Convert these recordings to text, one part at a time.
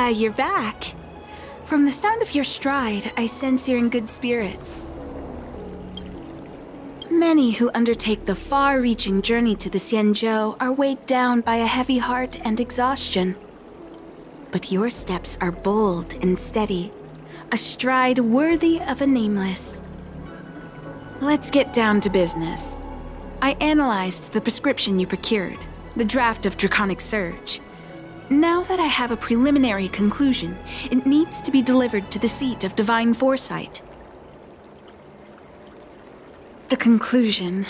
you're back. From the sound of your stride, I sense you're in good spirits. Many who undertake the far-reaching journey to the Xianzhou are weighed down by a heavy heart and exhaustion. But your steps are bold and steady, a stride worthy of a nameless. Let's get down to business. I analyzed the prescription you procured, the draft of Draconic Surge. Now that I have a preliminary conclusion, it needs to be delivered to the seat of Divine Foresight. The conclusion.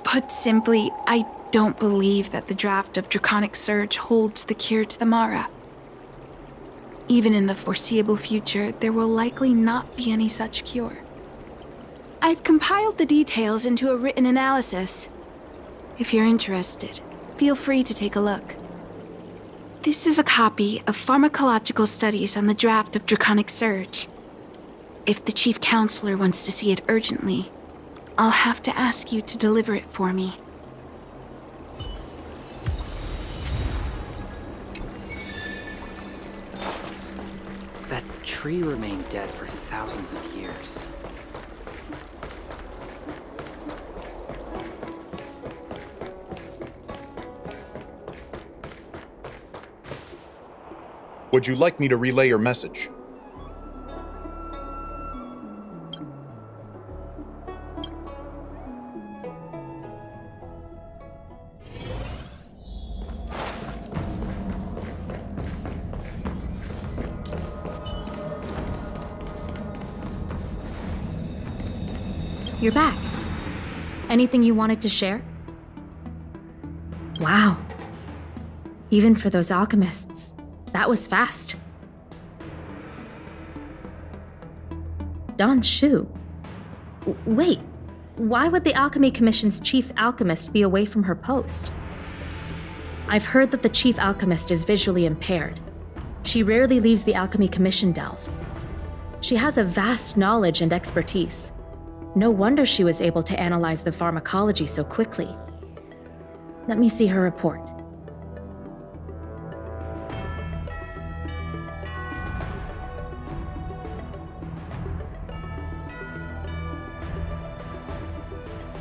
Put simply, I don't believe that the draft of Draconic Surge holds the cure to the Mara. Even in the foreseeable future, there will likely not be any such cure. I've compiled the details into a written analysis. If you're interested, feel free to take a look. This is a copy of pharmacological studies on the draft of Draconic Surge. If the Chief Counselor wants to see it urgently, I'll have to ask you to deliver it for me. That tree remained dead for thousands of years. Would you like me to relay your message? You're back. Anything you wanted to share? Wow. Even for those alchemists, that was fast. Don Shu. Wait, why would the Alchemy Commission's chief alchemist be away from her post? I've heard that the chief alchemist is visually impaired. She rarely leaves the Alchemy Commission delve. She has a vast knowledge and expertise. No wonder she was able to analyze the pharmacology so quickly. Let me see her report.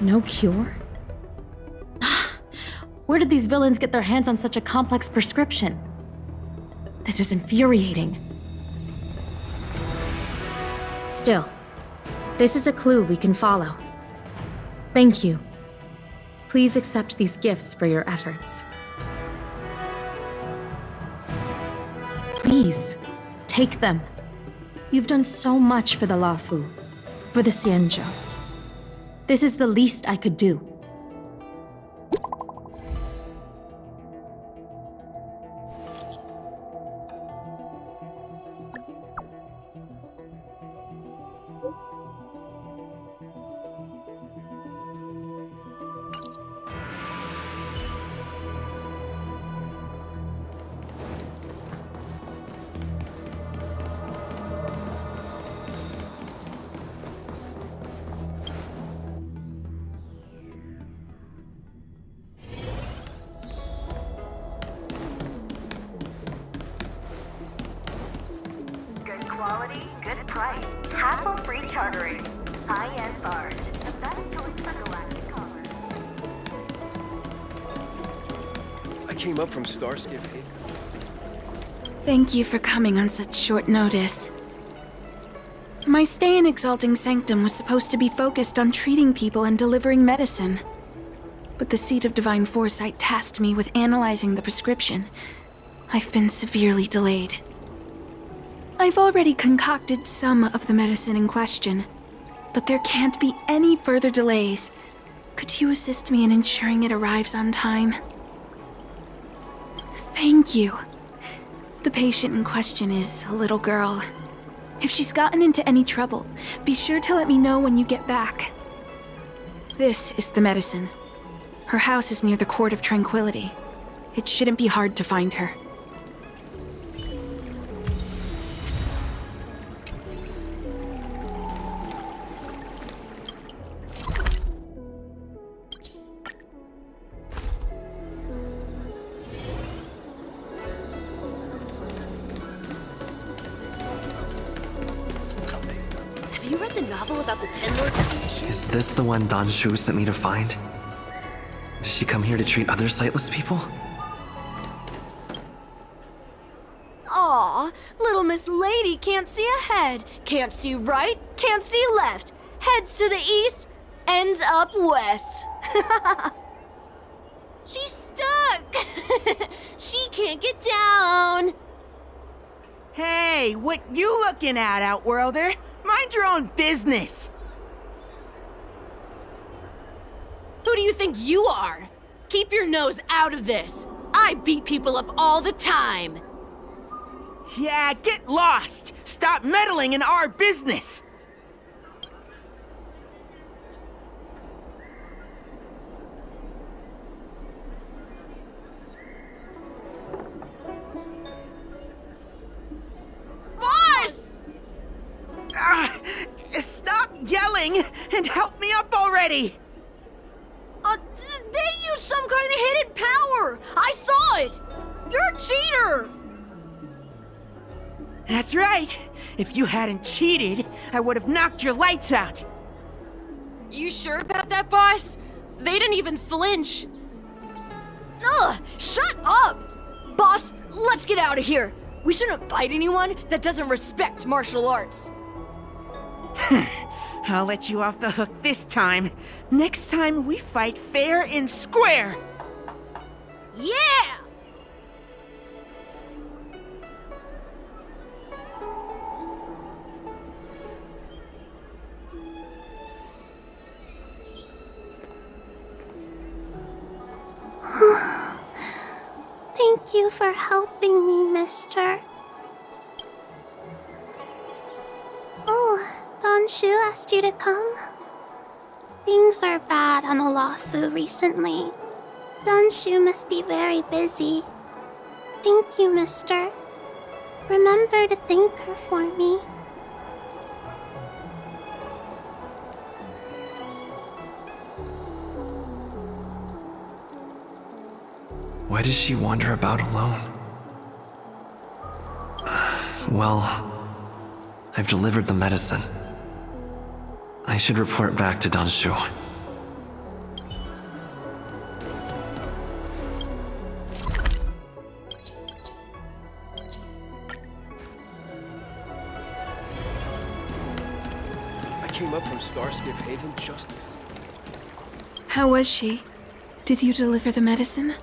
No cure? Where did these villains get their hands on such a complex prescription? This is infuriating. Still, this is a clue we can follow. Thank you. Please accept these gifts for your efforts. Please, take them. You've done so much for the Lafu, for the Xianzhou. This is the least I could do. Quality, good price, hassle-free chartering, high-end barge, the best choice for galactic commerce. I came up from Starskip. Thank you for coming on such short notice. My stay in Exalting Sanctum was supposed to be focused on treating people and delivering medicine. But the Seat of Divine Foresight tasked me with analyzing the prescription. I've been severely delayed. I've already concocted some of the medicine in question, but there can't be any further delays. Could you assist me in ensuring it arrives on time? Thank you. The patient in question is a little girl. If she's gotten into any trouble, be sure to let me know when you get back. This is the medicine. Her house is near the Court of Tranquility. It shouldn't be hard to find her. novel about the Ten Lords of Mission? Is this the one Don Shu sent me to find? Does she come here to treat other sightless people? Aw, little Miss Lady can't see ahead, can't see right, can't see left. Heads to the east, ends up west. She's stuck! She can't get down! Hey, what you looking at, Outworlder? Mind your own business! Who do you think you are? Keep your nose out of this. I beat people up all the time. Yeah, get lost! Stop meddling in our business! Boss! Stop yelling and help me up already! They used some kind of hidden power! I saw it! You're a cheater! That's right. If you hadn't cheated, I would have knocked your lights out. You sure about that, boss? They didn't even flinch. Ugh! Shut up! Boss, let's get out of here. We shouldn't fight anyone that doesn't respect martial arts. I'll let you off the hook this time. Next time we fight fair and square. Yeah! Thank you for helping me, mister. Oh, Don Shu asked you to come? Things are bad on Olafu recently. Don Shu must be very busy. Thank you, mister. Remember to thank her for me. Why does she wander about alone? Well, I've delivered the medicine. I should report back to Don Shu. I came up from Starskiff Haven Justice. How was she? Did you deliver the medicine?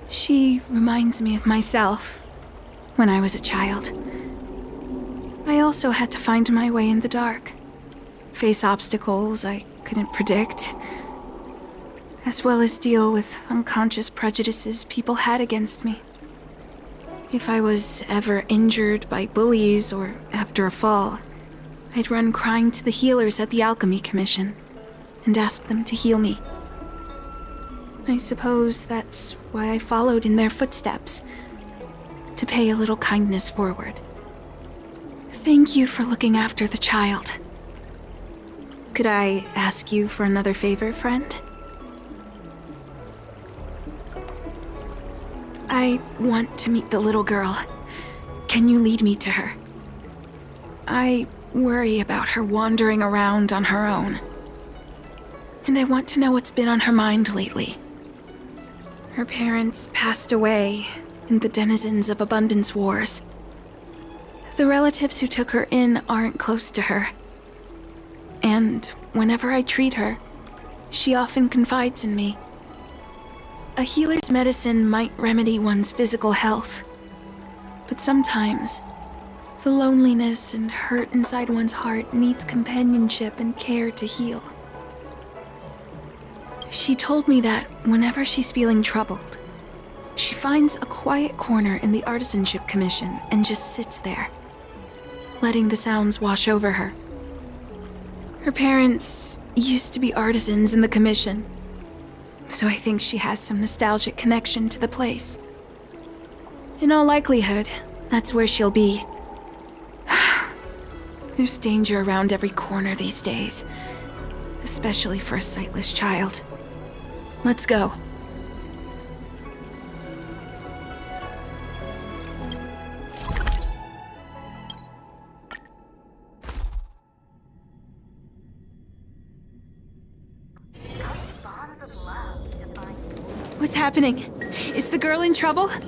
She reminds me of myself when I was a child. I also had to find my way in the dark, face obstacles I couldn't predict, as well as deal with unconscious prejudices people had against me. If I was ever injured by bullies or after a fall, I'd run crying to the healers at the Alchemy Commission and ask them to heal me. I suppose that's why I followed in their footsteps, to pay a little kindness forward. Thank you for looking after the child. Could I ask you for another favor, friend? I want to meet the little girl. Can you lead me to her? I worry about her wandering around on her own. And I want to know what's been on her mind lately. Her parents passed away in the denizens of Abundance Wars. The relatives who took her in aren't close to her. And whenever I treat her, she often confides in me. A healer's medicine might remedy one's physical health, but sometimes the loneliness and hurt inside one's heart needs companionship and care to heal. She told me that whenever she's feeling troubled, she finds a quiet corner in the Artisanship Commission and just sits there, letting the sounds wash over her. Her parents used to be artisans in the Commission, so I think she has some nostalgic connection to the place. In all likelihood, that's where she'll be. There's danger around every corner these days, especially for a sightless child. Let's go. What's happening? Is the girl in trouble? Help!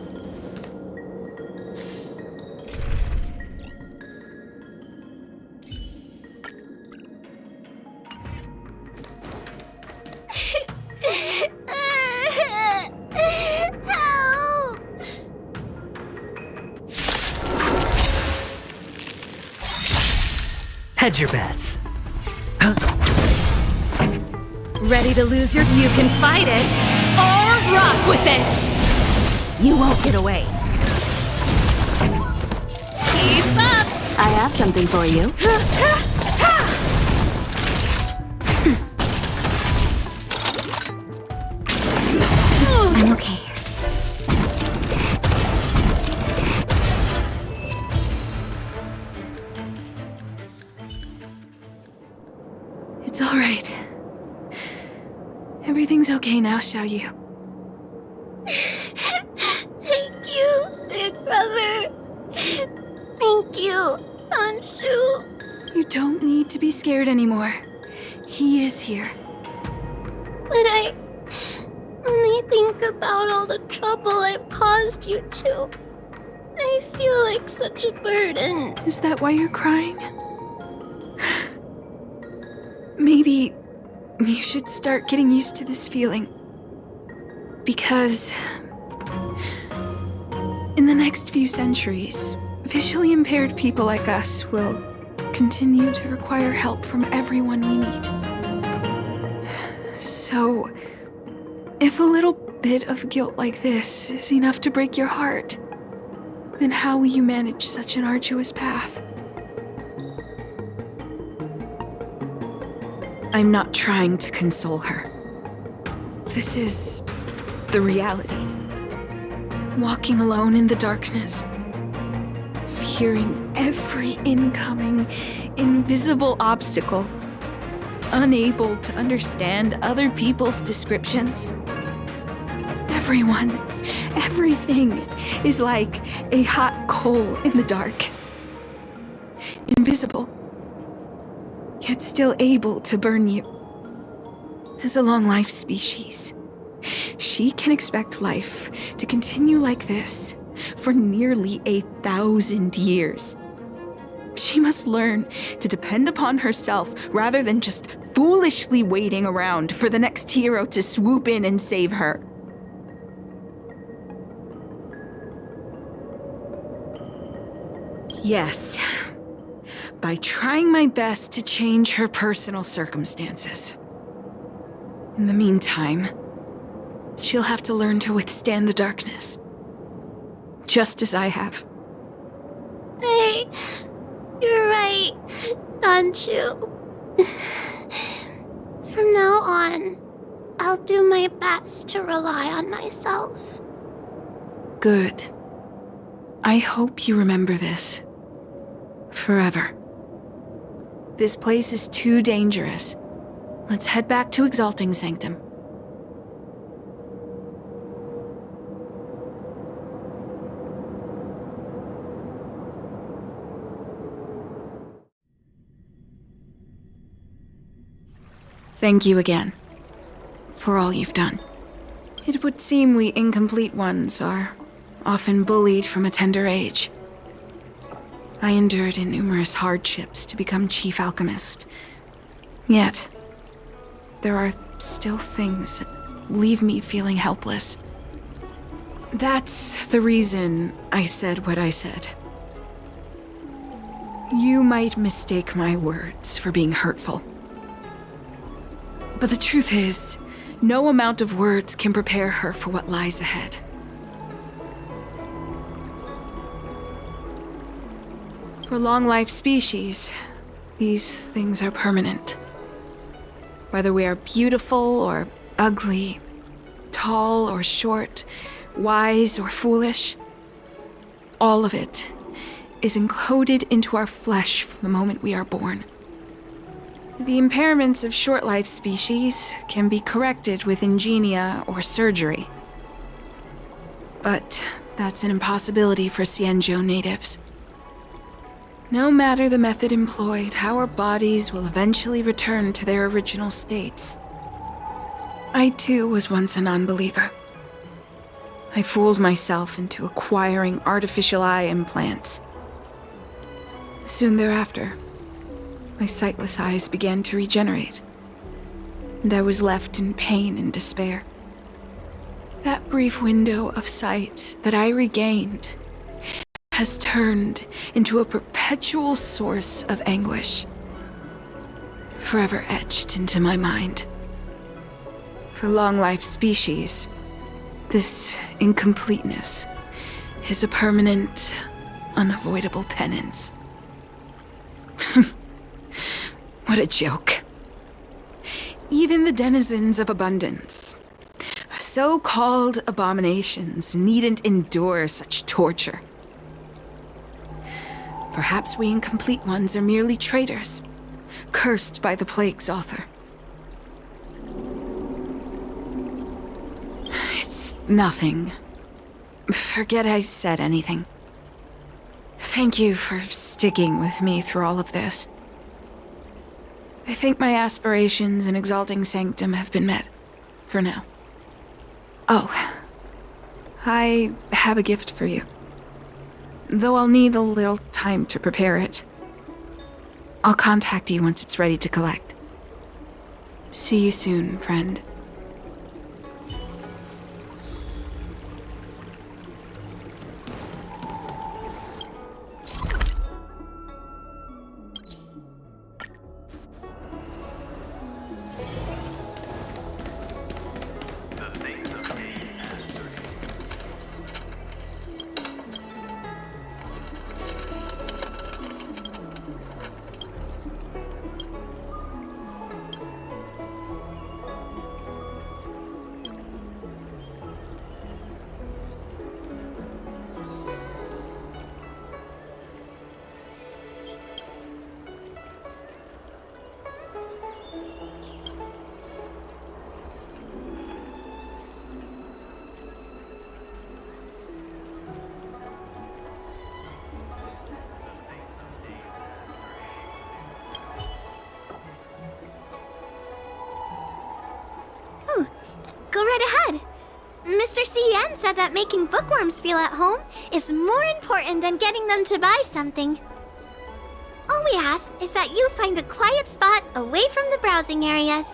Hedge your bets. Ready to lose your... You can fight it, or rock with it! You won't get away. Keep up! I have something for you. I'm okay. It's all right. Everything's okay now, Xiaoyu. Thank you, big brother. Thank you, Anshu. You don't need to be scared anymore. He is here. But when I think about all the trouble I've caused you two, I feel like such a burden. Is that why you're crying? Maybe you should start getting used to this feeling. Because in the next few centuries, visually impaired people like us will continue to require help from everyone we meet. So, if a little bit of guilt like this is enough to break your heart, then how will you manage such an arduous path? I'm not trying to console her. This is the reality. Walking alone in the darkness, fearing every incoming, invisible obstacle, unable to understand other people's descriptions. Everyone, everything is like a hot coal in the dark. Invisible, yet still able to burn you. As a long-life species, she can expect life to continue like this for nearly 1,000 years. She must learn to depend upon herself rather than just foolishly waiting around for the next hero to swoop in and save her. Yes, by trying my best to change her personal circumstances. In the meantime, she'll have to learn to withstand the darkness. Just as I have. Hey, you're right, Anshu. From now on, I'll do my best to rely on myself. Good. I hope you remember this. Forever. This place is too dangerous. Let's head back to Exalting Sanctum. Thank you again for all you've done. It would seem we incomplete ones are often bullied from a tender age. I endured numerous hardships to become Chief Alchemist. Yet, there are still things that leave me feeling helpless. That's the reason I said what I said. You might mistake my words for being hurtful. But the truth is, no amount of words can prepare her for what lies ahead. For long-life species, these things are permanent. Whether we are beautiful or ugly, tall or short, wise or foolish, all of it is encoded into our flesh from the moment we are born. The impairments of short-life species can be corrected with ingenia or surgery. But that's an impossibility for Xianzhou natives. No matter the method employed, our bodies will eventually return to their original states. I too was once a non-believer. I fooled myself into acquiring artificial eye implants. Soon thereafter, my sightless eyes began to regenerate, and I was left in pain and despair. That brief window of sight that I regained has turned into a perpetual source of anguish, forever etched into my mind. For long-life species, this incompleteness is a permanent, unavoidable tenance. What a joke. Even the denizens of abundance, so-called abominations, needn't endure such torture. Perhaps we incomplete ones are merely traitors, cursed by the plague's author. It's nothing. Forget I said anything. Thank you for sticking with me through all of this. I think my aspirations in exalting sanctum have been met, for now. Oh, I have a gift for you. Though I'll need a little time to prepare it. I'll contact you once it's ready to collect. See you soon, friend. Go right ahead. Mr. CN said that making bookworms feel at home is more important than getting them to buy something. All we ask is that you find a quiet spot away from the browsing areas.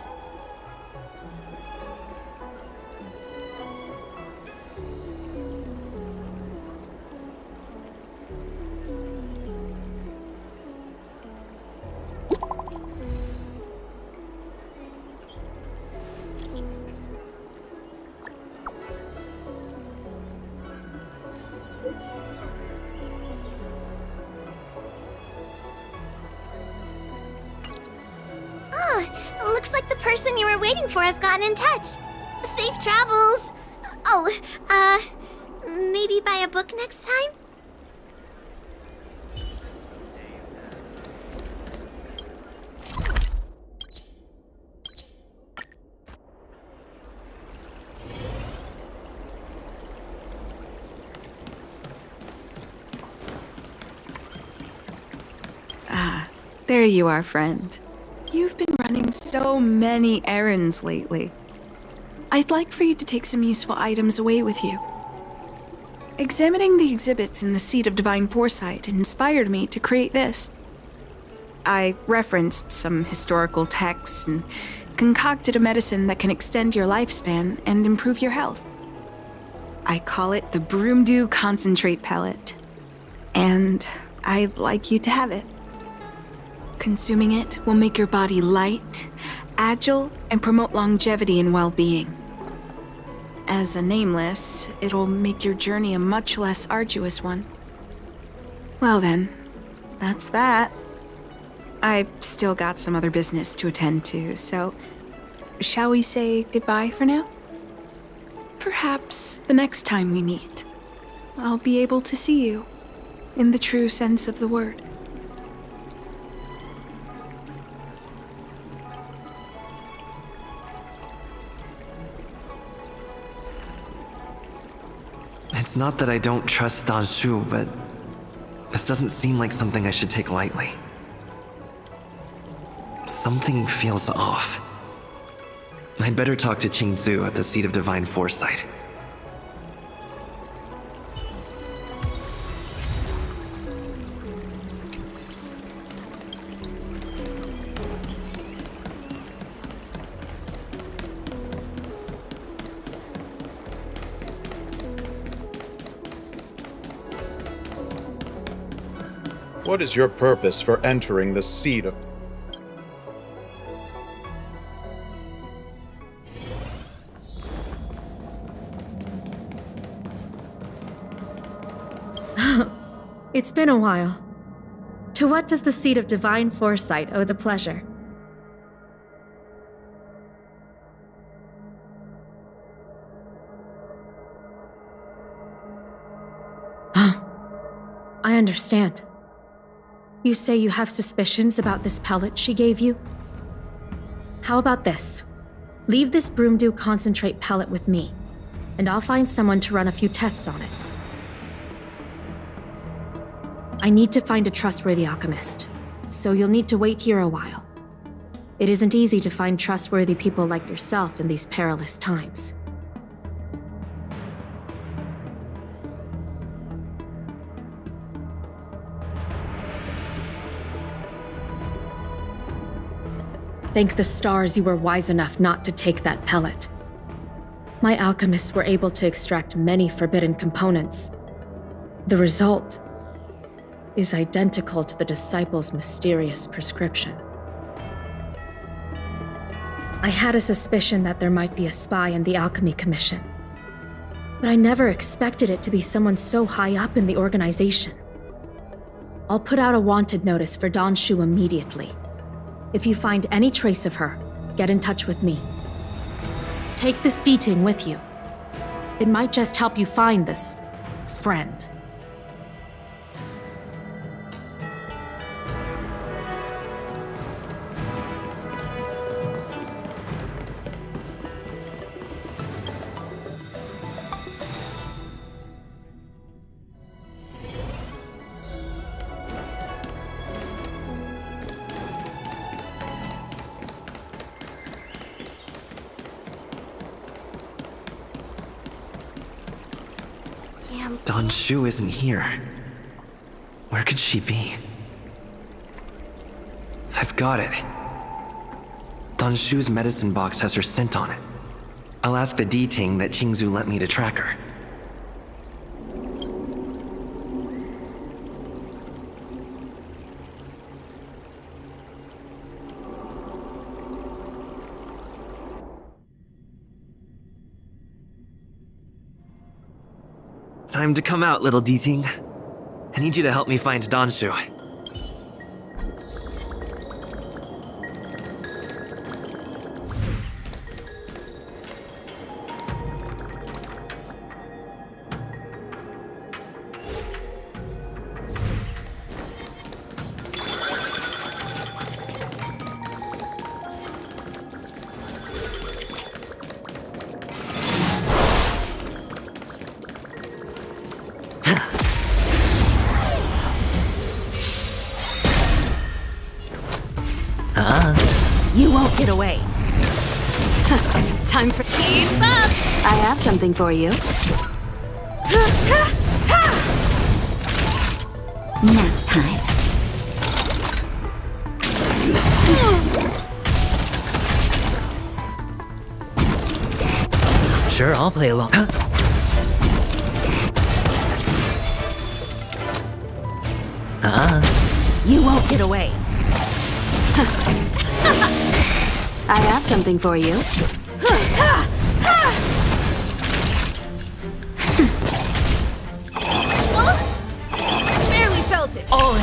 Looks like the person you were waiting for has gotten in touch. Safe travels. Oh, maybe buy a book next time? There you are, friend. You've been running so many errands lately. I'd like for you to take some useful items away with you. Examining the exhibits in the Seat of Divine Foresight inspired me to create this. I referenced some historical texts and concocted a medicine that can extend your lifespan and improve your health. I call it the Broomdew Concentrate Pellet, and I'd like you to have it. Consuming it will make your body light, agile, and promote longevity and well-being. As a nameless, it'll make your journey a much less arduous one. Well then, that's that. I've still got some other business to attend to, so shall we say goodbye for now? Perhaps the next time we meet, I'll be able to see you, in the true sense of the word. It's not that I don't trust Danshu, but this doesn't seem like something I should take lightly. Something feels off. I'd better talk to Qingzu at the Seat of Divine Foresight. What is your purpose for entering the seat of... It's been a while. To what does the seat of divine foresight owe the pleasure? I understand. You say you have suspicions about this pellet she gave you? How about this? Leave this broomdew concentrate pellet with me, and I'll find someone to run a few tests on it. I need to find a trustworthy alchemist, so you'll need to wait here a while. It isn't easy to find trustworthy people like yourself in these perilous times. Thank the stars you were wise enough not to take that pellet. My alchemists were able to extract many forbidden components. The result is identical to the disciple's mysterious prescription. I had a suspicion that there might be a spy in the Alchemy Commission, but I never expected it to be someone so high up in the organization. I'll put out a wanted notice for Don Shu immediately. If you find any trace of her, get in touch with me. Take this D-Ting with you. It might just help you find this friend. Don Shu isn't here. Where could she be? I've got it. Don Shu's medicine box has her scent on it. I'll ask the D-Ting that Qingzu lent me to track her. Time to come out, little D-Ting. I need you to help me find Don Shu. You won't get away. Time for keep up! I have something for you. Nap time. Sure, I'll play along. You won't get away. I have something for you. Barely felt it! Oh.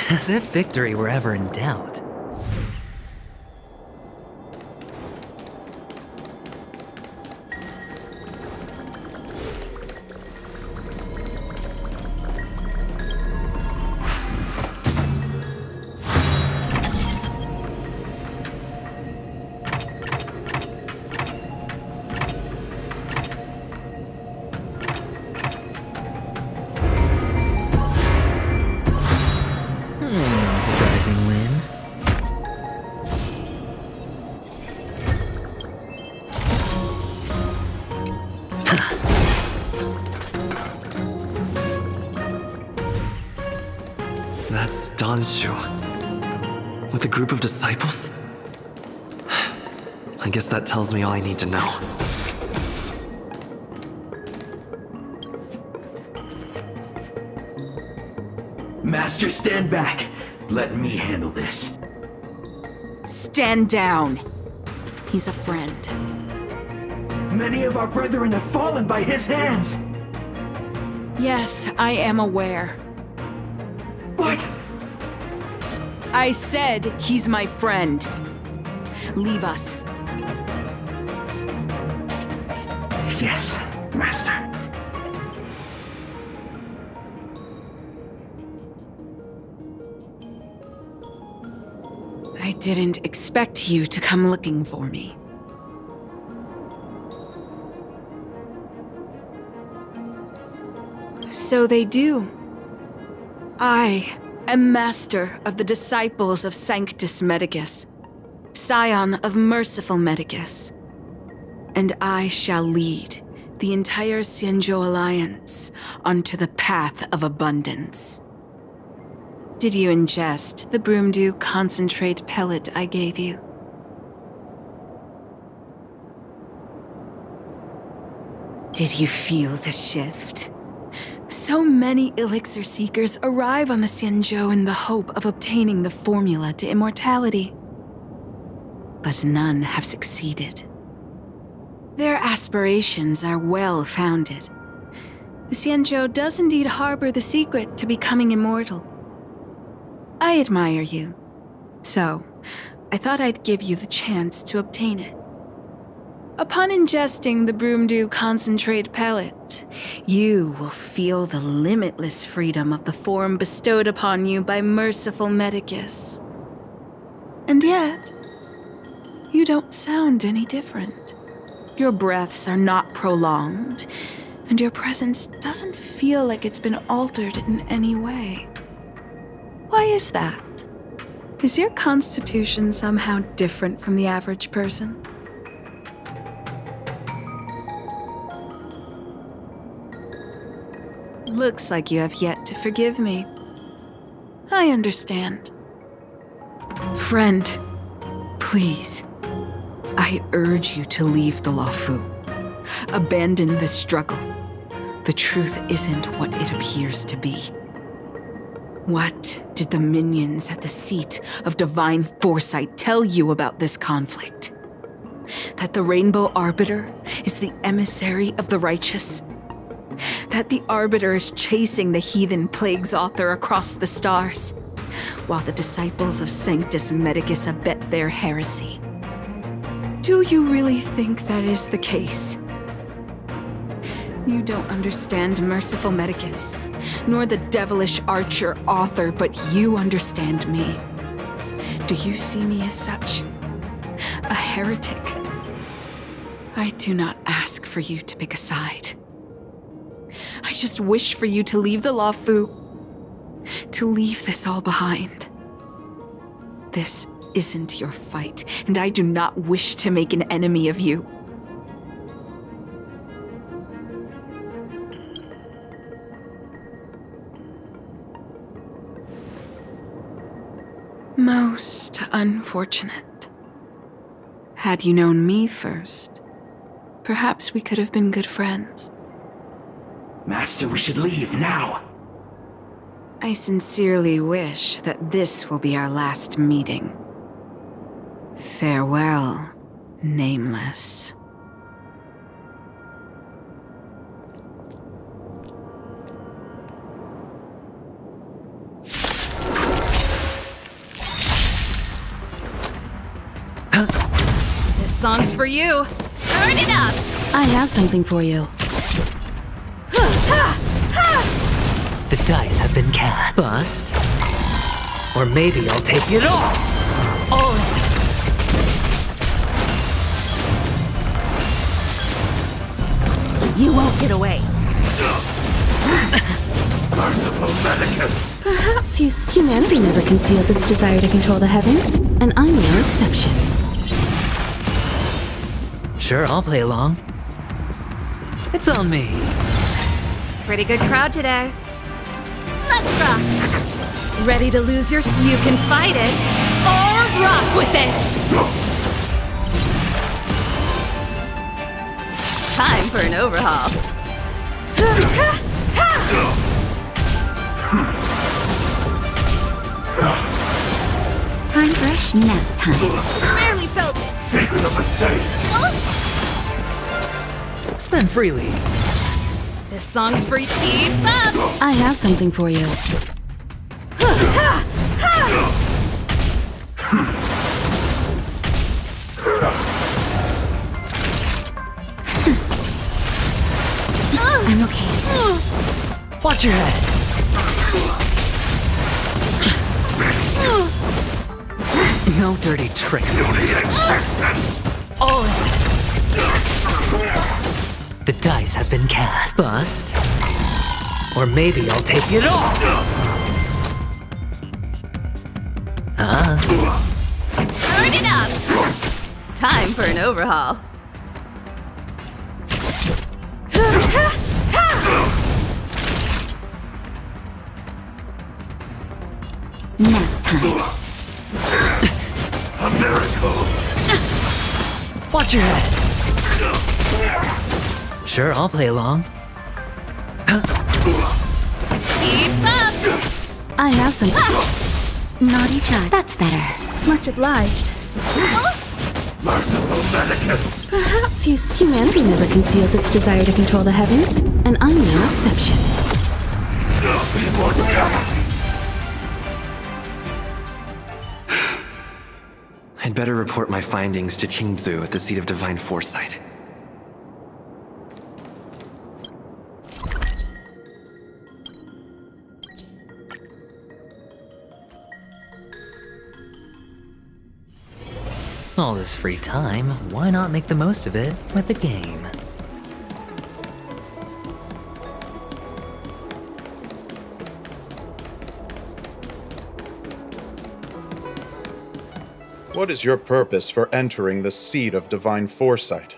As if victory were ever in doubt. Surprising win. That's Don Shu. With a group of disciples? I guess that tells me all I need to know. Master, stand back. Let me handle this. Stand down. He's a friend. Many of our brethren have fallen by his hands. Yes, I am aware. But I said he's my friend. Leave us. yes, Master. I didn't expect you to come looking for me. So they do. I am master of the disciples of Sanctus Medicus, scion of merciful Medicus, and I shall lead the entire Xianzhou Alliance onto the path of abundance. Did you ingest the Broomdew concentrate pellet I gave you? Did you feel the shift? So many elixir seekers arrive on the Xianzhou in the hope of obtaining the formula to immortality. But none have succeeded. Their aspirations are well founded. The Xianzhou does indeed harbor the secret to becoming immortal. I admire you, so I thought I'd give you the chance to obtain it. Upon ingesting the Broomdew concentrate pellet, you will feel the limitless freedom of the form bestowed upon you by merciful Medicus. And yet, you don't sound any different. Your breaths are not prolonged, and your presence doesn't feel like it's been altered in any way. Why is that? Is your constitution somehow different from the average person? Looks like you have yet to forgive me. I understand. Friend, please, I urge you to leave the Luofu. Abandon this struggle. The truth isn't what it appears to be. What did the minions at the seat of divine foresight tell you about this conflict? That the Rainbow Arbiter is the emissary of the righteous? That the Arbiter is chasing the heathen plague's author across the stars, while the disciples of Sanctus Medicus abet their heresy? Do you really think that is the case? You don't understand merciful Medicus, nor the devilish archer author, but you understand me. Do you see me as such? A heretic? I do not ask for you to pick a side. I just wish for you to leave the Luofu, to leave this all behind. This isn't your fight, and I do not wish to make an enemy of you. Most unfortunate. Had you known me first, perhaps we could have been good friends. Master, we should leave now. I sincerely wish that this will be our last meeting. Farewell, Nameless. This song's for you. Turn it up! I have something for you. The dice have been cast. Bust. Or maybe I'll take it all. All in. You won't get away. Merciful Medicus. Perhaps humanity never conceals its desire to control the heavens, and I'm no exception. Sure, I'll play along. It's on me. Pretty good crowd today. Let's rock! Ready to lose your... You can fight it, or rock with it! Time for an overhaul. Time for a nap time. Barely felt it. Secret of the safe. Spend freely. This song's for you. Keep up. I have something for you. I'm okay. Watch your head. No dirty tricks. All in. The dice have been cast. Bust. Or maybe I'll take it all. Turn it up. Time for an overhaul. Nap time. A miracle. Watch your head. Sure, I'll play along. Keep up. I have some. Naughty child. That's better. Much obliged. Merciful Medicus. Perhaps humanity never conceals its desire to control the heavens, and I'm no exception. Immortality. I'd better report my findings to Qingzu at the seat of divine foresight. All this free time, why not make the most of it with a game? What is your purpose for entering the seat of divine foresight?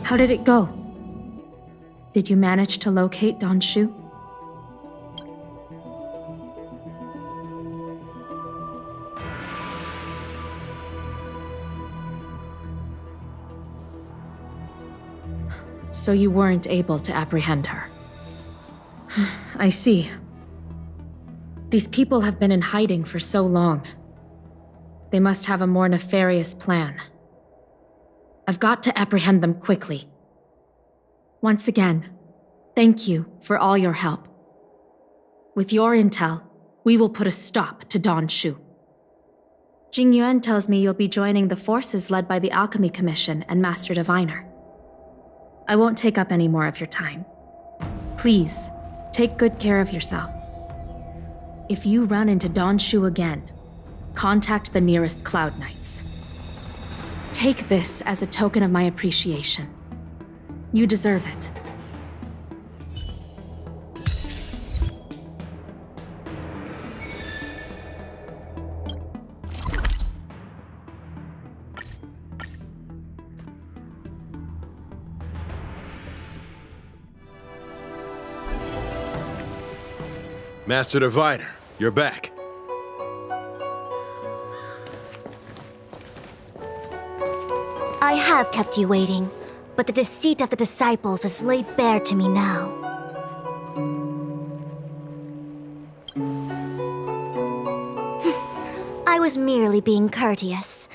How did it go? Did you manage to locate Don Shu? So you weren't able to apprehend her. I see. These people have been in hiding for so long. They must have a more nefarious plan. I've got to apprehend them quickly. Once again, thank you for all your help. With your intel, we will put a stop to Don Shu. Jing Yuan tells me you'll be joining the forces led by the Alchemy Commission and Master Diviner. I won't take up any more of your time. Please, take good care of yourself. If you run into Don Shu again, contact the nearest Cloud Knights. Take this as a token of my appreciation. You deserve it. Master Diviner, you're back. I have kept you waiting, but the deceit of the disciples is laid bare to me now. I was merely being courteous.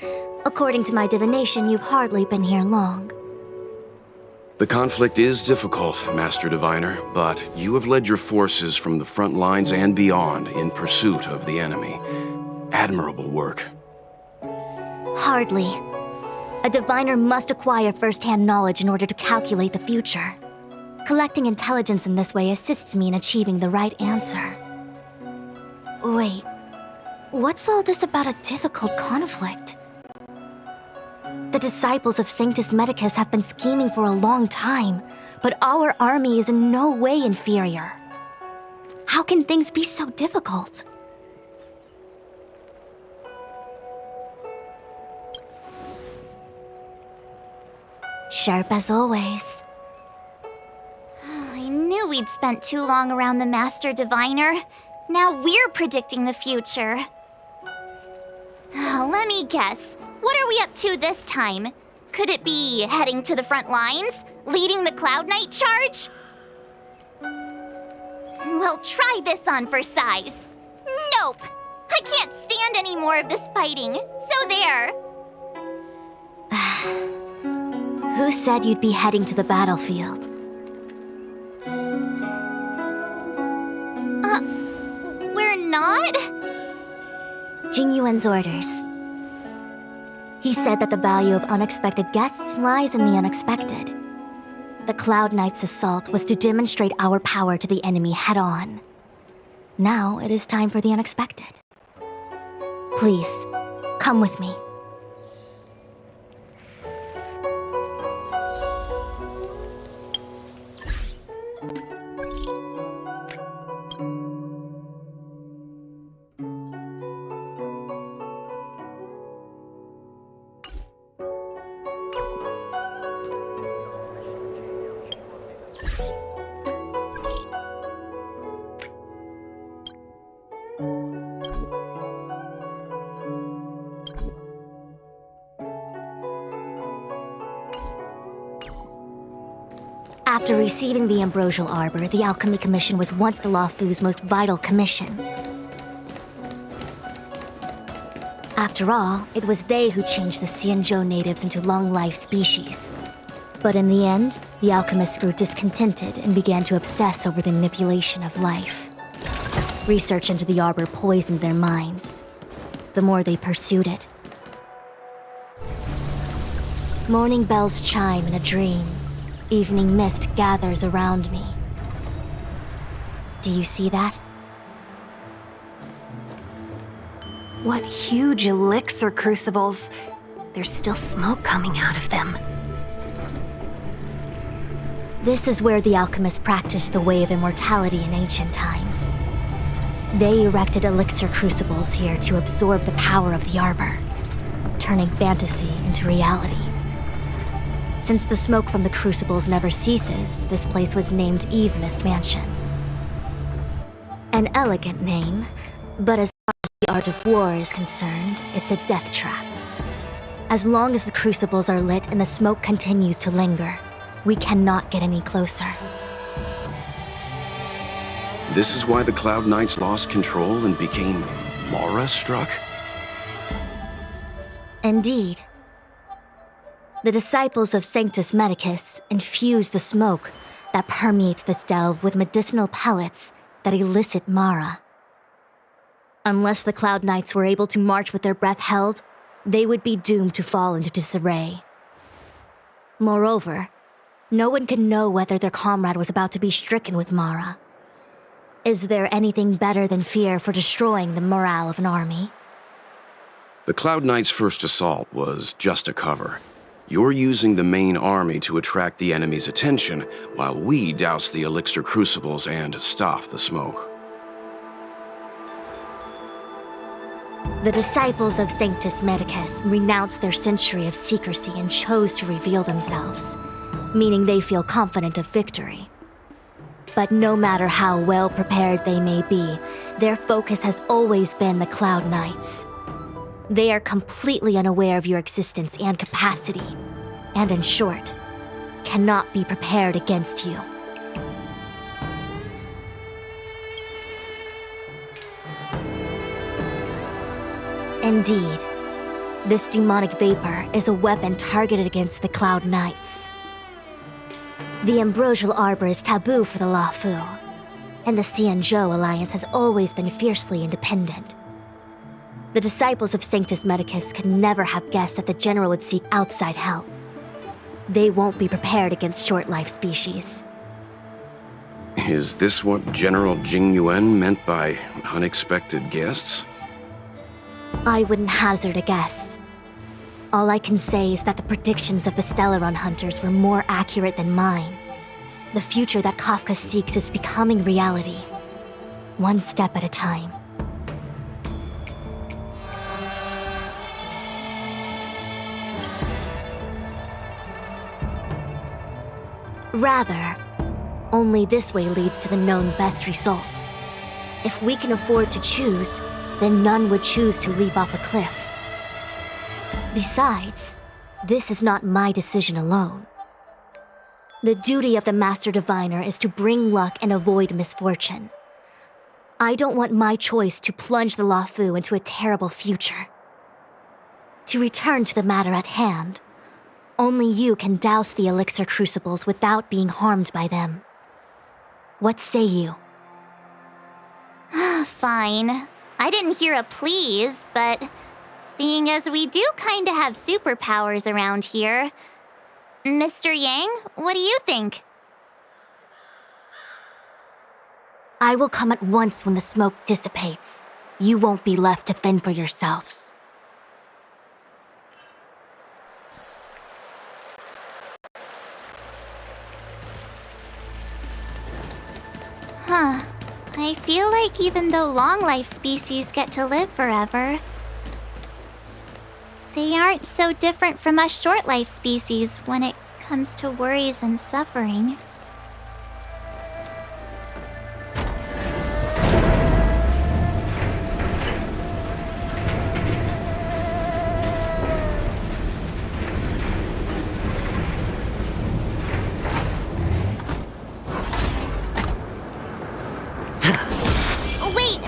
According to my divination, you've hardly been here long. The conflict is difficult, Master Diviner, but you have led your forces from the front lines and beyond in pursuit of the enemy. Admirable work. Hardly. A diviner must acquire first-hand knowledge in order to calculate the future. Collecting intelligence in this way assists me in achieving the right answer. Wait, what's all this about a difficult conflict? The disciples of Sanctus Medicus have been scheming for a long time, but our army is in no way inferior. How can things be so difficult? Sharp as always. I knew we'd spent too long around the Master Diviner. Now we're predicting the future. Let me guess. What are we up to this time? Could it be heading to the front lines? Leading the Cloud Knight charge? Well, try this on for size. Nope! I can't stand any more of this fighting, so there. Who said you'd be heading to the battlefield? We're not? Jingyuan's orders. He said that the value of unexpected guests lies in the unexpected. The Cloud Knight's assault was to demonstrate our power to the enemy head-on. Now it is time for the unexpected. Please, come with me. After receiving the Ambrosial Arbor, the Alchemy Commission was once the Luofu's most vital commission. After all, it was they who changed the Xianzhou natives into long-life species. But in the end, the alchemists grew discontented and began to obsess over the manipulation of life. Research into the Arbor poisoned their minds. The more they pursued it. Morning bells chime in a dream. Evening mist gathers around me. Do you see that? What huge elixir crucibles. There's still smoke coming out of them. This is where the alchemists practiced the way of immortality in ancient times. They erected elixir crucibles here to absorb the power of the Arbor, turning fantasy into reality. Since the smoke from the crucibles never ceases, this place was named Eve Mist Mansion. An elegant name, but as far as the art of war is concerned, it's a death trap. As long as the crucibles are lit and the smoke continues to linger, we cannot get any closer. This is why the Cloud Knights lost control and became Mara-struck? Indeed. The disciples of Sanctus Medicus infuse the smoke that permeates this delve with medicinal pellets that elicit Mara. Unless the Cloud Knights were able to march with their breath held, they would be doomed to fall into disarray. Moreover, no one could know whether their comrade was about to be stricken with Mara. Is there anything better than fear for destroying the morale of an army? The Cloud Knights' first assault was just a cover. You're using the main army to attract the enemy's attention, while we douse the elixir crucibles and stop the smoke. The disciples of Sanctus Medicus renounced their century of secrecy and chose to reveal themselves, meaning they feel confident of victory. But no matter how well prepared they may be, their focus has always been the Cloud Knights. They are completely unaware of your existence and capacity, and in short, cannot be prepared against you. Indeed, this demonic vapor is a weapon targeted against the Cloud Knights. The Ambrosial Arbor is taboo for the Luofu, and the Xianzhou Alliance has always been fiercely independent. The disciples of Sanctus Medicus could never have guessed that the General would seek outside help. They won't be prepared against short-life species. Is this what General Jingyuan meant by unexpected guests? I wouldn't hazard a guess. All I can say is that the predictions of the Stellaron hunters were more accurate than mine. The future that Kafka seeks is becoming reality, one step at a time. Rather, only this way leads to the known best result. If we can afford to choose, then none would choose to leap off a cliff. Besides, this is not my decision alone. The duty of the Master Diviner is to bring luck and avoid misfortune. I don't want my choice to plunge the Luofu into a terrible future. To return to the matter at hand, only you can douse the elixir crucibles without being harmed by them. What say you? Fine. I didn't hear a please, but seeing as we do kinda have superpowers around here, Mr. Yang, what do you think? I will come at once when the smoke dissipates. You won't be left to fend for yourselves. Huh. I feel like even though long-life species get to live forever, they aren't so different from us short-life species when it comes to worries and suffering.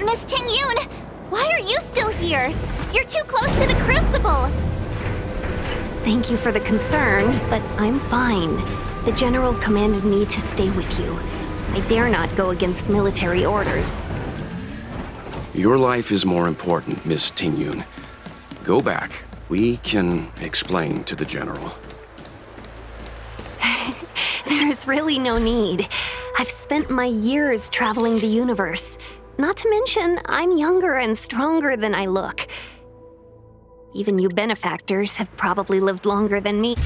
Miss Tingyun! Why are you still here? You're too close to the crucible! Thank you for the concern, but I'm fine. The General commanded me to stay with you. I dare not go against military orders. Your life is more important, Miss Tingyun. Go back. We can explain to the General. There's really no need. I've spent my years traveling the universe. Not to mention, I'm younger and stronger than I look. Even you benefactors have probably lived longer than me.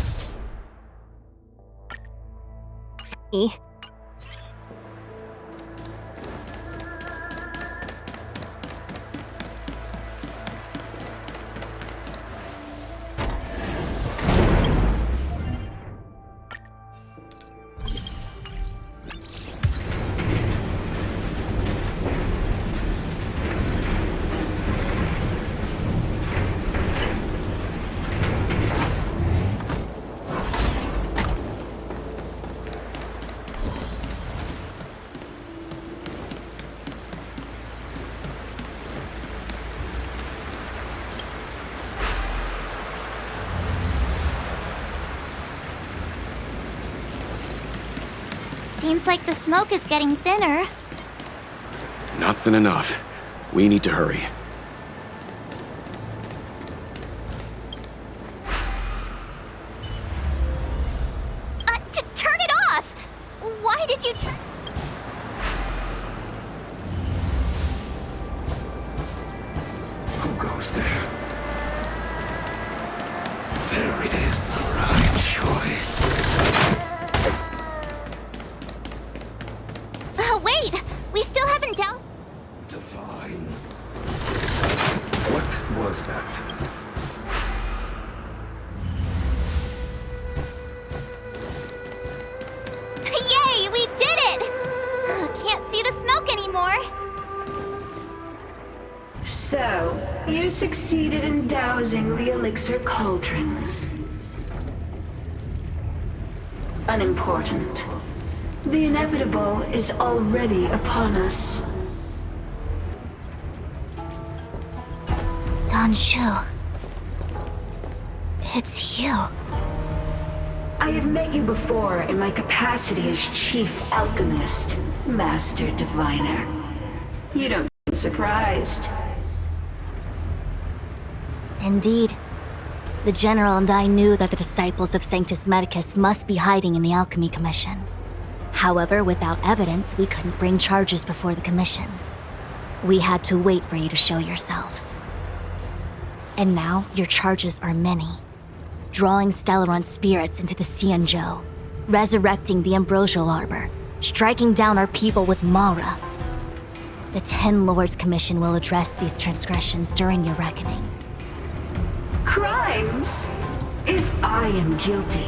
Seems like the smoke is getting thinner. Not thin enough. We need to hurry. Turn it off! Why did you turn... Who goes there? There it is, the right choice. Wait! We still haven't doused... Divine. What was that? Yay! We did it! Can't see the smoke anymore. So, you succeeded in dousing the elixir cauldrons. Unimportant. The inevitable is already upon us. Danshu. It's you. I have met you before in my capacity as Chief Alchemist, Master Diviner. You don't seem surprised. Indeed. The General and I knew that the disciples of Sanctus Medicus must be hiding in the Alchemy Commission. However, without evidence, we couldn't bring charges before the commissions. We had to wait for you to show yourselves. And now, your charges are many. Drawing Stellaron spirits into the Xianzhou, resurrecting the Ambrosial Arbor, striking down our people with Mara. The Ten Lords Commission will address these transgressions during your reckoning. Crimes? If I am guilty,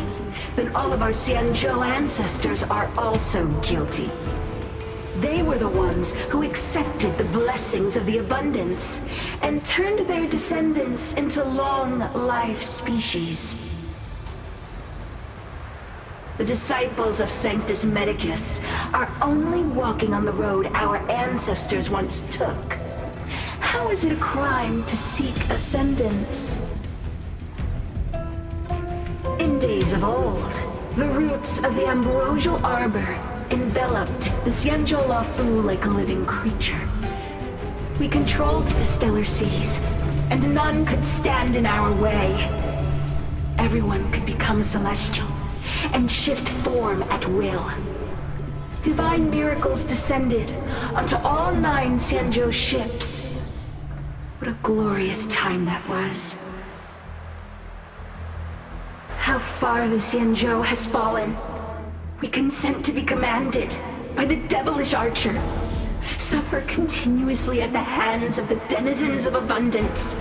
then all of our Xianzhou ancestors are also guilty. They were the ones who accepted the blessings of the abundance and turned their descendants into long-life species. The disciples of Sanctus Medicus are only walking on the road our ancestors once took. How is it a crime to seek ascendance? In days of old, the roots of the ambrosial arbor enveloped the Xianzhou Luofu like a living creature. We controlled the stellar seas, and none could stand in our way. Everyone could become celestial and shift form at will. Divine miracles descended onto all 9 Xianzhou ships. What a glorious time that was. How far the Xianzhou has fallen. We consent to be commanded by the devilish archer. Suffer continuously at the hands of the denizens of abundance.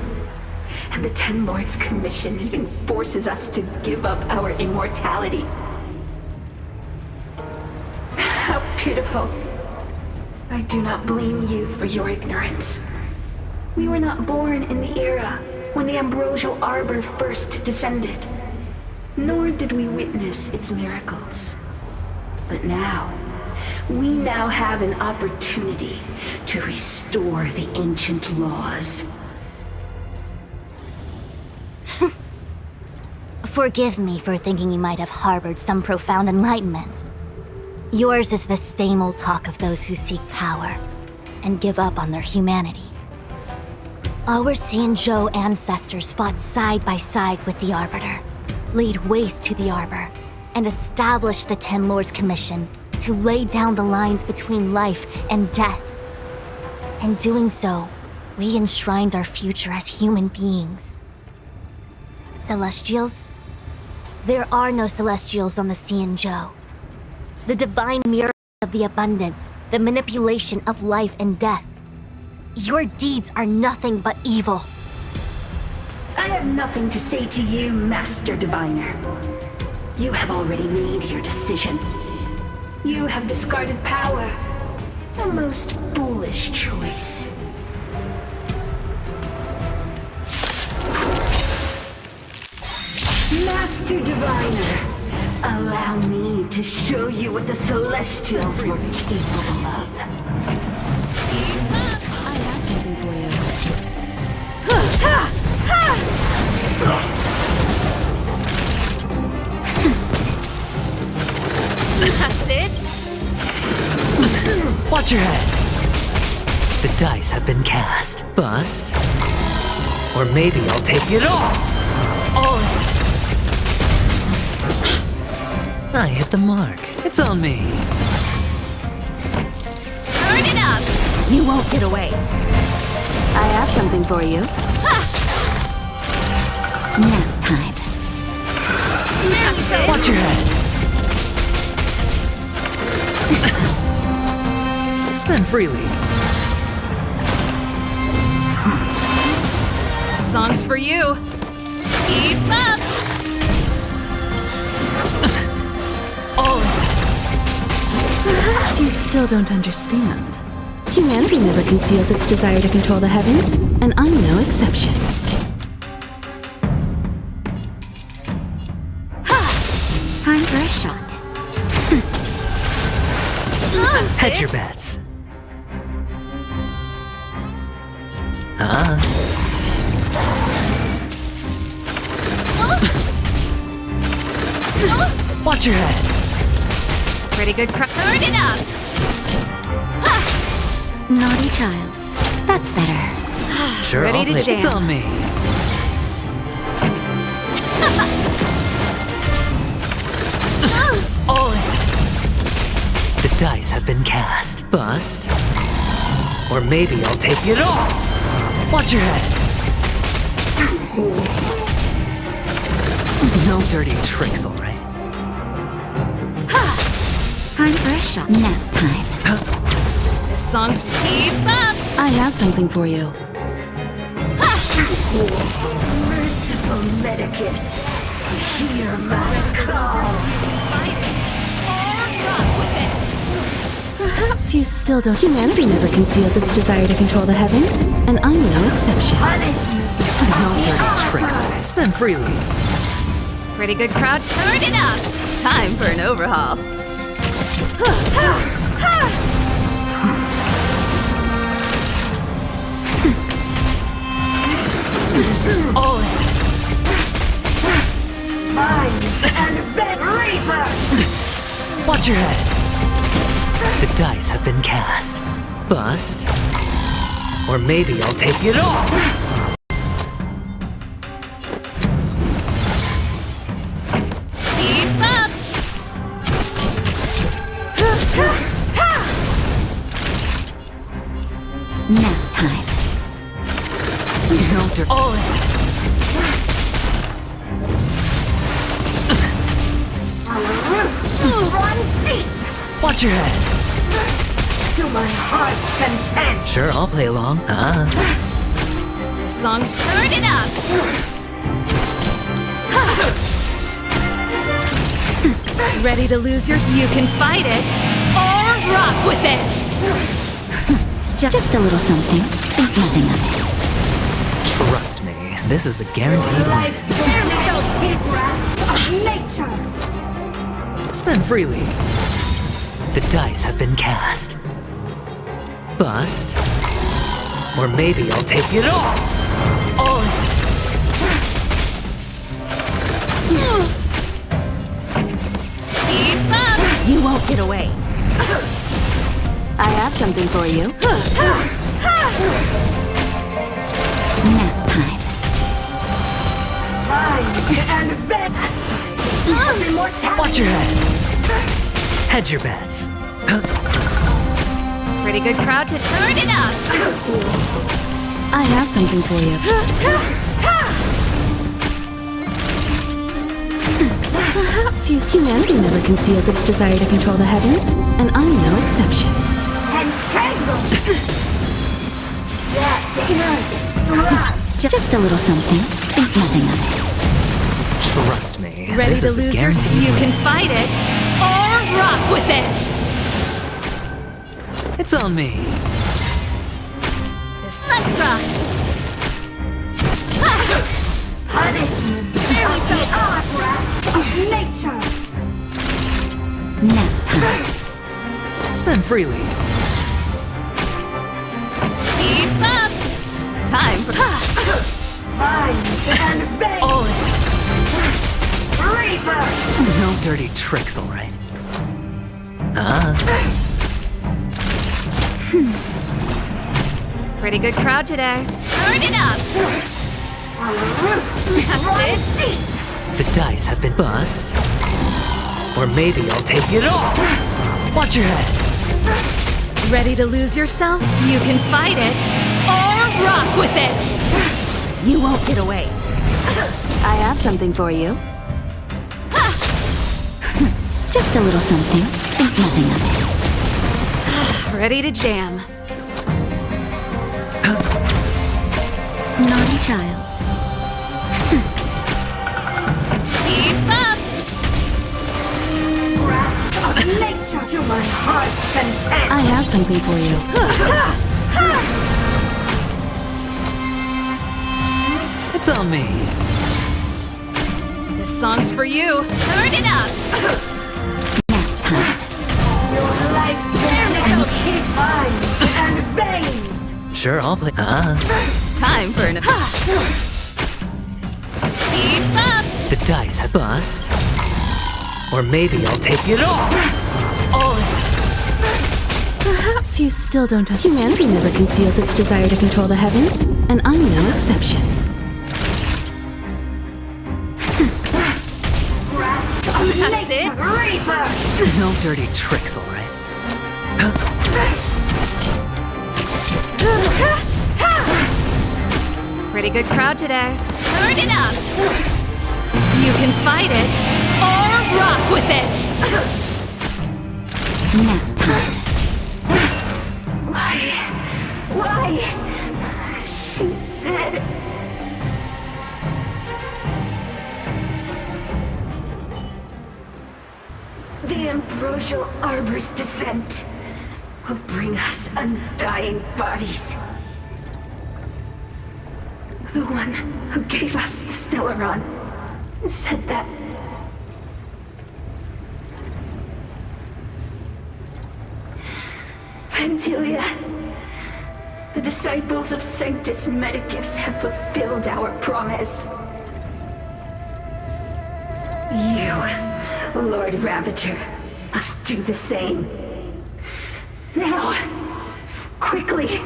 And the Ten Lords Commission even forces us to give up our immortality. How pitiful. I do not blame you for your ignorance. We were not born in the era when the ambrosial arbor first descended, nor did we witness its miracles. But now, we now have an opportunity to restore the ancient laws. Forgive me for thinking you might have harbored some profound enlightenment. Yours is the same old talk of those who seek power and give up on their humanity. Our Xianzhou ancestors fought side by side with the Arbiter, laid waste to the Arbor, and established the Ten Lords Commission to lay down the lines between life and death. In doing so, we enshrined our future as human beings. Celestials? There are no Celestials on the Xianzhou. The divine mirror of the abundance, the manipulation of life and death. Your deeds are nothing but evil. I have nothing to say to you, Master Diviner. You have already made your decision. You have discarded power. A most foolish choice. Master Diviner, allow me to show you what the Celestials were capable of. I have something for you. That's it? Watch your head. The dice have been cast. Bust. Or maybe I'll take it all. All in. I hit the mark. It's on me. Turn it up! You won't get away. I have something for you. Nap time. Watch your head. Spend freely. Song's for you. Keep up! Perhaps you still don't understand. Humanity never conceals its desire to control the heavens, and I'm no exception. Time for a shot. Hedge your bets. Watch your head. Pretty good Turn it up! Naughty child. That's better. Sure, Ready I'll to play. jam. It's on me. All in. The dice have been cast. Bust. Or maybe I'll take it all. Watch your head. No dirty tricks, all right? Time for a shot. Nap time. This song's keep up! I have something for you. Merciful Medicus, hear my call. Perhaps you still don't. Humanity never conceals its desire to control the heavens, and I'm no exception. No dirty tricks. Spend freely. Pretty good crowd. Turn it up! Time for an overhaul. Minds and Vet Reaper! Watch your head. The dice have been cast. Bust. Or maybe I'll take it all. Keep up! Nap time. No dirt. All in. Run deep Watch your head. to my heart's content! Sure, I'll play along. This song's turn it up! Ready to lose yours? You can fight it or rock with it! Just a little something. Think nothing of it. Trust me, this is a guaranteed win. Life's miracle sweet grasp of nature! Spend freely. The dice have been cast. Bust. Or maybe I'll take it all. All in. Keep up! You won't get away. I have something for you. Nap time. Minds and Vet of immortality! Watch your head. Hedge your bets. Pretty good crowd to turn it up! I have something for you. Perhaps humanity never conceals its desire to control the heavens, and I'm no exception. Entangle! That Just a little something. Think nothing of it. Trust me, Ready this to is a lose yours? guaranteed You win. can fight it or rock with it! It's on me. Let's rock! punishment of the odd grasp of nature! Nap time. Spend freely. Keep up! Time for... Minds and veins! All in. Reaper! No dirty tricks, all right. Pretty good crowd today. Turn it up! That's it! The dice have been bust. Or maybe I'll take it all. Watch your head. Ready to lose yourself? You can fight it or rock with it! You won't get away. I have something for you. Just a little something. Think nothing of it. Ready to jam. Naughty child. Keep up! Grasp of nature to my heart's content! I have something for you. It's on me. This song's for you. Turn it up! Nap time. Your life's miracle keep minds and veins! Sure, I'll play. Time for an... Keep up! The dice have bust. Or maybe I'll take it all. All in. Perhaps you still don't. Humanity never conceals its desire to control the heavens, and I'm no exception. Grasp of That's nature! it? Reaper! No dirty tricks, all right. Pretty good crowd today. Turn it up! You can fight it or rock with it! Nap time. Why? She said... The ambrosial arbor's descent. will bring us undying bodies. The one who gave us the Stellaron said that. Pantilia, the disciples of Sanctus Medicus have fulfilled our promise. You, Lord Ravager, must do the same. Now, quickly.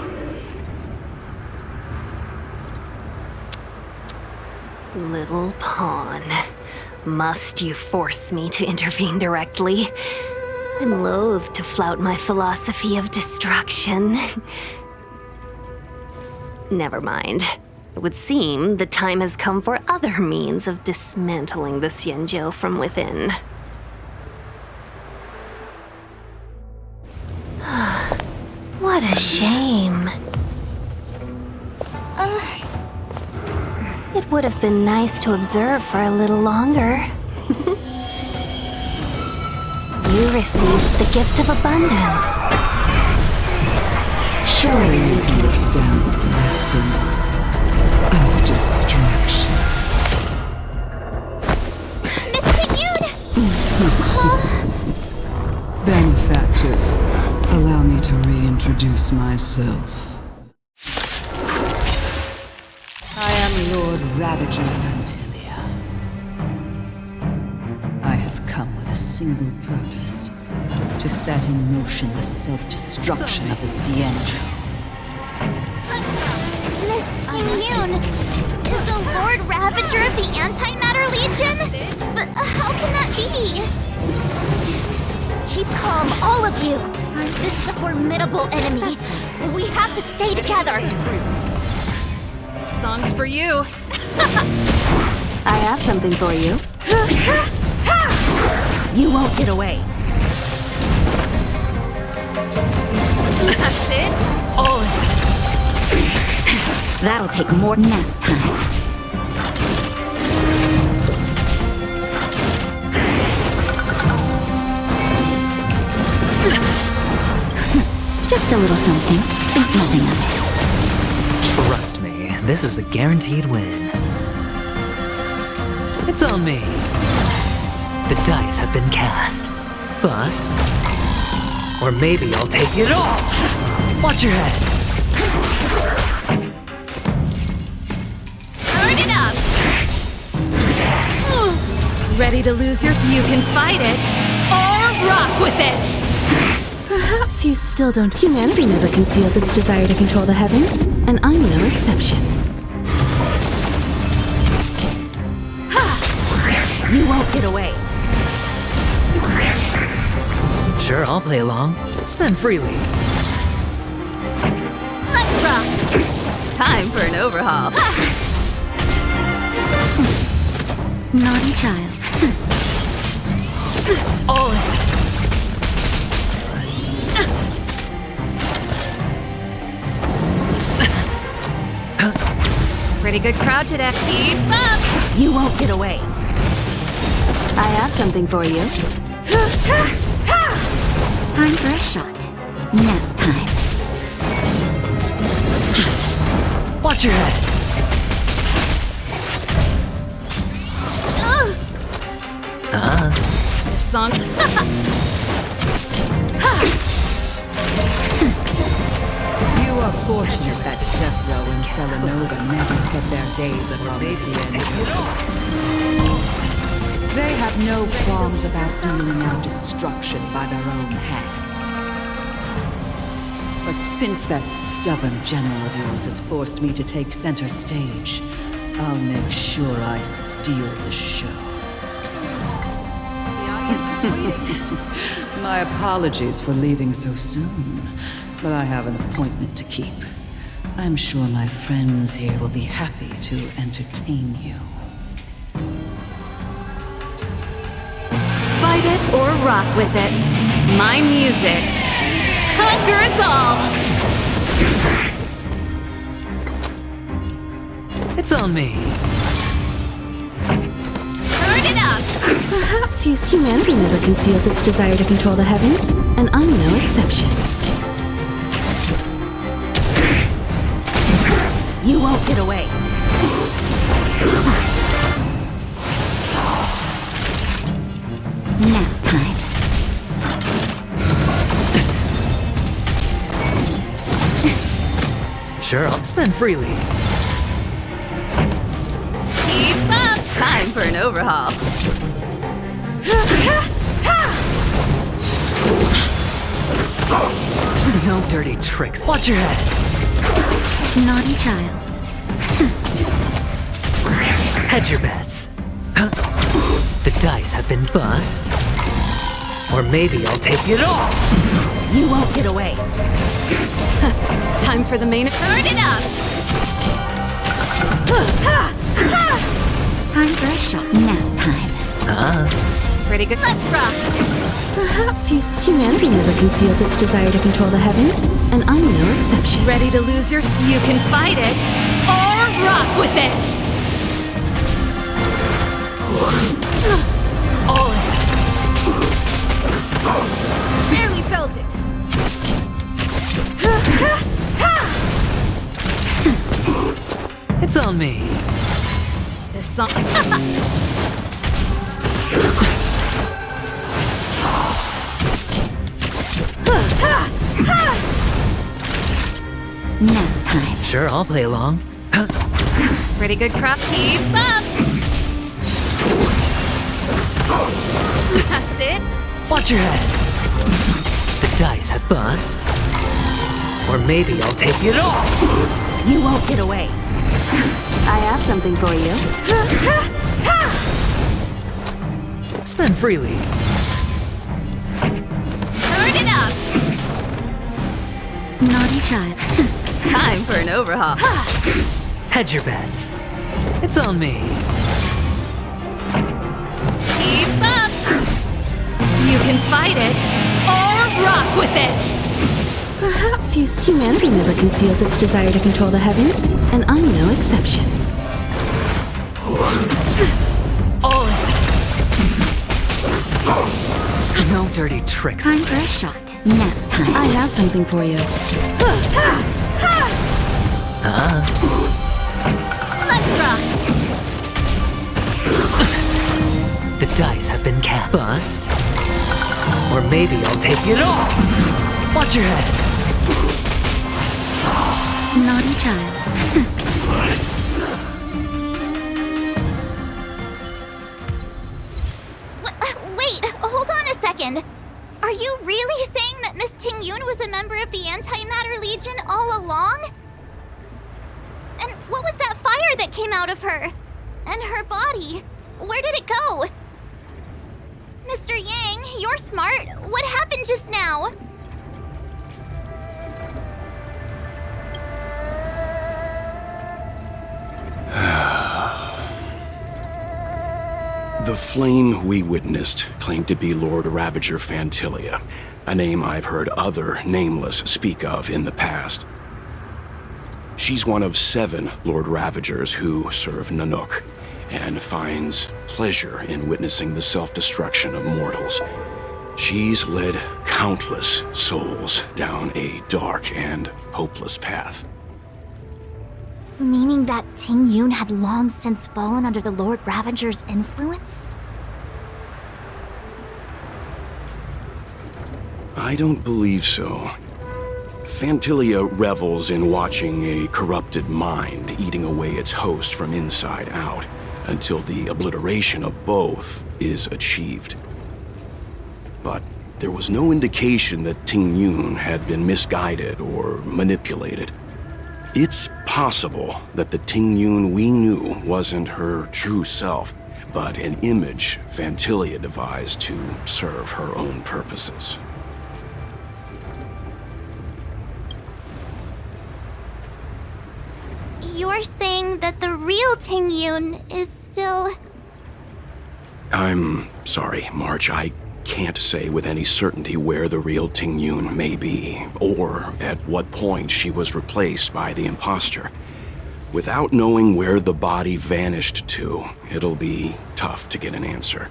Little pawn. Must you force me to intervene directly? I'm loath to flout my philosophy of destruction. Never mind. It would seem the time has come for other means of dismantling the Xianzhou from within. What a shame. It would have been nice to observe for a little longer. You received the gift of abundance. Surely you can withstand the lesson of destruction. Benefactors, allow me to reintroduce myself. I am Lord Ravager Fantilia. I have come with a single purpose: to set in motion the self-destruction of the Xianzhou. Miss Ting-Yun, is the Lord Ravager of the Antimatter Legion? But how can that be? Keep calm, all of you. This is a formidable enemy. We have to stay together. Song's for you. I have something for you. You won't get away. That's it? Oh. That'll take more nap time. Just a little something. Think nothing of it. Trust me, this is a guaranteed win. It's on me. The dice have been cast. Bust. Or maybe I'll take it all. Watch your head. Turn it up! Ready to lose yours? You can fight it, or rock with it! Perhaps you still don't. Humanity never conceals its desire to control the heavens, and I'm no exception. You won't get away. Sure, I'll play along. Spend freely. Let's rock! Time for an overhaul. Naughty child. Oh! Pretty good crowd today. Keep up! You won't get away. I have something for you. Time for a shot. Nap time. Watch your head. This song. You are fortunate that Sepzo and Selenova never set their gaze upon the Xianzhou. They have no qualms about dealing out destruction by their own hand. But since that stubborn general of yours has forced me to take center stage, I'll make sure I steal the show. My apologies for leaving so soon, but I have an appointment to keep. I'm sure my friends here will be happy to entertain you. Fight it or rock with it. My music. Conquer us all! It's on me. Turn it up! Perhaps humanity never conceals its desire to control the heavens, and I'm no exception. You won't get away. Nap time. Sure, I'll spend freely. Keep up! Time for an overhaul. No dirty tricks. Watch your head. Naughty child. Hedge your bets. The dice have been bust. Or maybe I'll take it all. You won't get away. Time for the main. Turn it up! Time for a shot. Nap time. Pretty good. Let's rock! Perhaps humanity never conceals its desire to control the heavens, and I'm no exception. Ready to lose your... You can fight it, or rock with it! Barely felt it. It's on me. This song... Nap time. Sure, I'll play along. Pretty good crop. Keep up! That's it. Watch your head. The dice have bust. Or maybe I'll take it all. You won't get away. I have something for you. Spend freely. Turn it up! Naughty child. Time for an overhaul. Hedge your bets. It's on me. Keep up! You can fight it, or rock with it! Perhaps humanity never conceals its desire to control the heavens, and I'm no exception. No dirty tricks. Time for a shot. Nap time. I have something for you. Let's rock! The dice have been cast. Bust. Or maybe I'll take it all. Watch your head. Naughty child. Wait, hold on a second. Are you really saying that Miss Ting Yun was a member of the Antimatter Legion all along? And what was that fire that came out of her? And her body? Where did it go? Mr. Yang, you're smart. What happened just now? The flame we witnessed claimed to be Lord Ravager Fantilia, a name I've heard other Nameless speak of in the past. She's one of 7 Lord Ravagers who serve Nanook, and finds pleasure in witnessing the self-destruction of mortals. She's led countless souls down a dark and hopeless path. Meaning that Ting Yun had long since fallen under the Lord Ravager's influence? I don't believe so. Fantilia revels in watching a corrupted mind eating away its host from inside out, until the obliteration of both is achieved. But there was no indication that Ting Yun had been misguided or manipulated. It's possible that the Ting Yun we knew wasn't her true self, but an image Fantilia devised to serve her own purposes. You're saying that the real Ting Yun is still... I'm sorry, March. I can't say with any certainty where the real Ting Yun may be, or at what point she was replaced by the imposter. Without knowing where the body vanished to, it'll be tough to get an answer.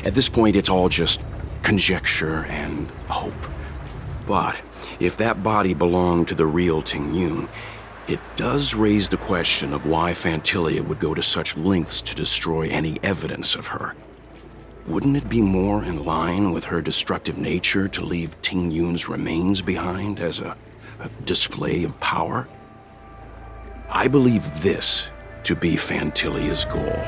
At this point, it's all just conjecture and hope. But if that body belonged to the real Ting Yun, It does raise the question of why Phantilia would go to such lengths to destroy any evidence of her. Wouldn't it be more in line with her destructive nature to leave Ting Yun's remains behind as a display of power? I believe this to be Phantilia's goal,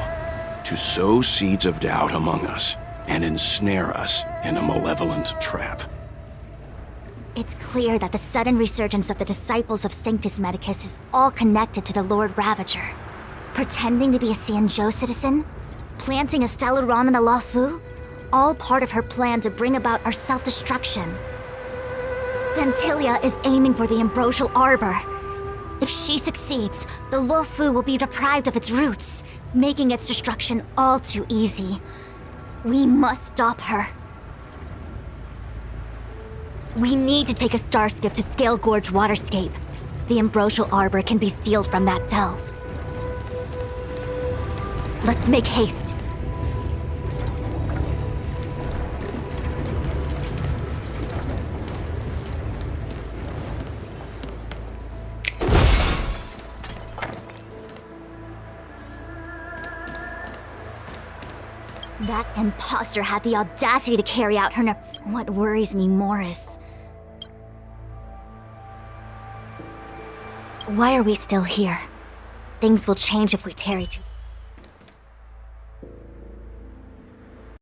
to sow seeds of doubt among us and ensnare us in a malevolent trap. It's clear that the sudden resurgence of the disciples of Sanctus Medicus is all connected to the Lord Ravager. Pretending to be a Xianzhou citizen, planting a Stellaron in the Luofu, all part of her plan to bring about our self-destruction. Phantilia is aiming for the Ambrosial Arbor. If she succeeds, the Luofu will be deprived of its roots, making its destruction all too easy. We must stop her. We need to take a star skiff to Scale Gorge Waterscape. The Ambrosial Arbor can be sealed from that delve. Let's make haste. That imposter had the audacity to carry out her What worries me more is... why are we still here? Things will change if we tarry too